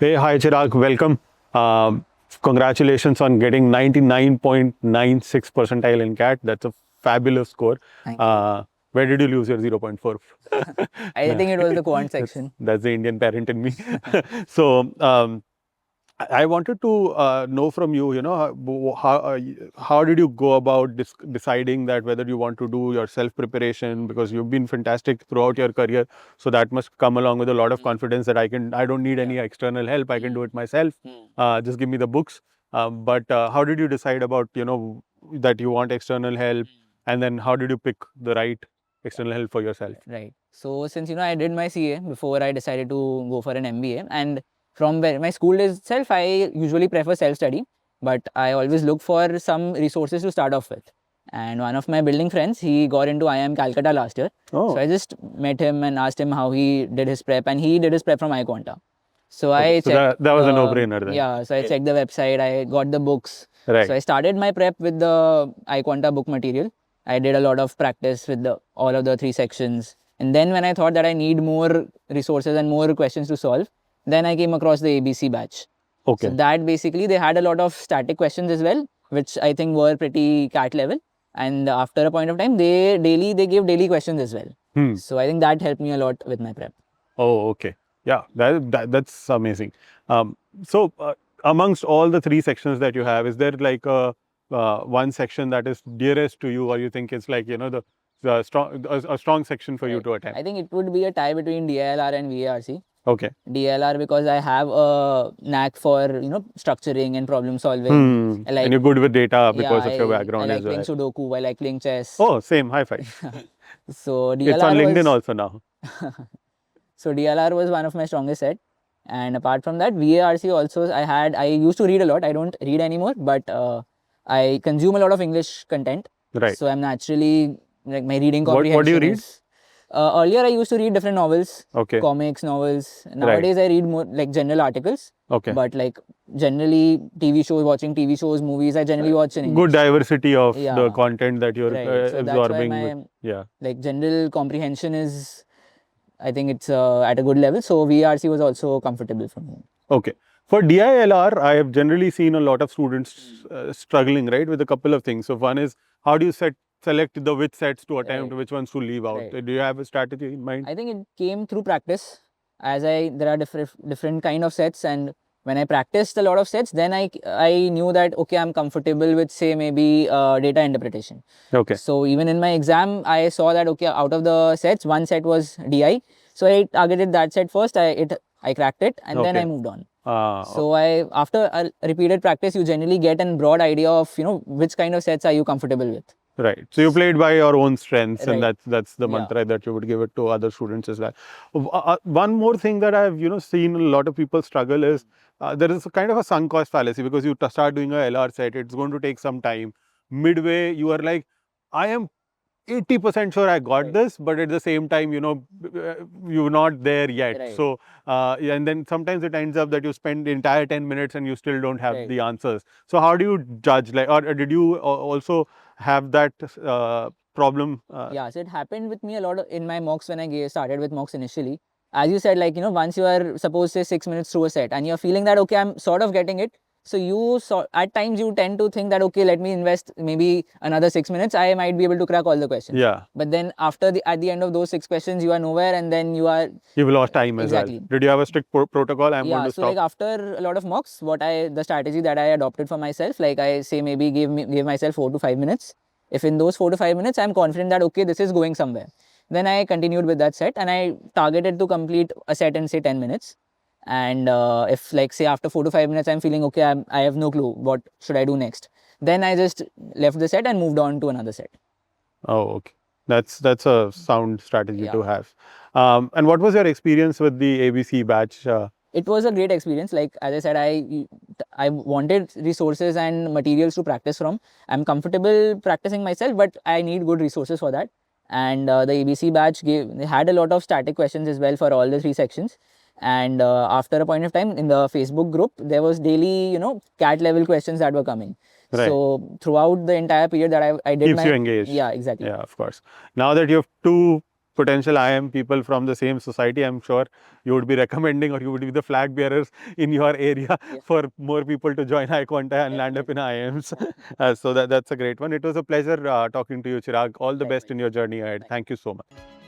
Hey, hi Chirag, welcome. Congratulations on getting 99.96 percentile in CAT. That's a fabulous score. Thank you. Where did you lose your 0.4? I think it was the quant section. That's the Indian parent in me. So, I wanted to know from you, how did you go about deciding that whether you want to do your self preparation, because you've been fantastic throughout your career. So that must come along with a lot of confidence that I don't need any external help. I can do it myself. Just give me the books. But how did you decide about, that you want external help? And then how did you pick the right external help for yourself? Right. So since I did my CA before I decided to go for an MBA, and from where my school days itself, I usually prefer self-study, but I always look for some resources to start off with. And one of my building friends, he got into IIM Calcutta last year. Oh. So I just met him and asked him how he did his prep, and he did his prep from iQuanta. So Okay, I so checked. that was a no-brainer then. Yeah, so I checked the website, I got the books. Right. So I started my prep with the iQuanta book material. I did a lot of practice with all of the 3 sections. And then when I thought that I need more resources and more questions to solve, then I came across the ABC batch. Okay. So that basically, they had a lot of static questions as well, which I think were pretty CAT level. And after a point of time, they gave daily questions as well. So I think that helped me a lot with my prep. Oh, okay. Yeah, that's amazing. So amongst all the 3 sections that you have, is there like one section that is dearest to you, or you think it's like, the strong a strong section for you to attempt? I think it would be a tie between DILR and VARC. Okay. DLR because I have a knack for structuring and problem solving. I And you're good with data because of your I background like as playing well. Sudoku. I like playing chess. Oh, same. High five. So It's on DLR LinkedIn was also now. so DLR was one of my strongest set. And apart from that, VARC also I used to read a lot. I don't read anymore, but I consume a lot of English content. Right. So I'm naturally like my reading What do you comprehension read? is. Earlier I used to read different novels, Okay. comics, novels. Nowadays I read more like general articles. Okay. But like generally TV shows, watching TV shows, movies, I generally watch in English. Good diversity of the Yeah. content that you're Right. So that's why absorbing. my like general comprehension is, I think it's at a good level. So VRC was also comfortable for me. Okay. For DILR, I have generally seen a lot of students struggling, right, with a couple of things. So one is, how do you select the which sets to attempt, which ones to leave out? Right. Do you have a strategy in mind? I think it came through practice. There are different kind of sets, and when I practiced a lot of sets, then I knew that okay, I'm comfortable with, say, maybe data interpretation. Okay. So even in my exam, I saw that okay, out of the sets, one set was DI. So I targeted that set first. I cracked it, and then I moved on. So after a repeated practice, you generally get a broad idea of which kind of sets are you comfortable with. Right. So you played by your own strengths, and Right. that's the mantra that you would give it to other students as well. One more thing that I've seen a lot of people struggle is there is a kind of a sunk cost fallacy, because you start doing a LR set, it's going to take some time. Midway, you are like, I am 80% sure I got this, but at the same time, you're not there yet. Right. So, and then sometimes it ends up that you spend the entire 10 minutes and you still don't have the answers. So how do you judge? Like, or did you also have that problem? Yeah, so it happened with me a lot in my mocks when I started with mocks initially. As you said, like, once you are supposed to say 6 minutes through a set and you're feeling that, okay, I'm sort of getting it. So at times you tend to think that, okay, let me invest maybe another 6 minutes. I might be able to crack all the questions. Yeah. But then at the end of those 6 questions, you are nowhere, and then you've lost time as well. Did you have a strict protocol? I'm going to so stop. like after a lot of mocks, the strategy that I adopted for myself, like I say maybe give myself 4 to 5 minutes. If in those 4 to 5 minutes, I'm confident that, okay, this is going somewhere. Then I continued with that set, and I targeted to complete a set in, say, 10 minutes. And if, like, say, after 4 to 5 minutes, I'm feeling, okay, I have no clue, what should I do next? Then I just left the set and moved on to another set. Oh, okay. That's a sound strategy to have. And what was your experience with the ABC batch? It was a great experience. Like, as I said, I wanted resources and materials to practice from. I'm comfortable practicing myself, but I need good resources for that. And the ABC batch they had a lot of static questions as well for all the 3 sections. And after a point of time in the Facebook group, there was daily, CAT level questions that were coming. Right. So throughout the entire period that I did keeps you engaged. Yeah, exactly. Yeah, of course. Now that you have 2 potential IIM people from the same society, I'm sure you would be recommending, or you would be the flag bearers in your area for more people to join iQuanta and land up in IIMs. So that's a great one. It was a pleasure talking to you, Chirag. All the best in your journey ahead. Thank you so much.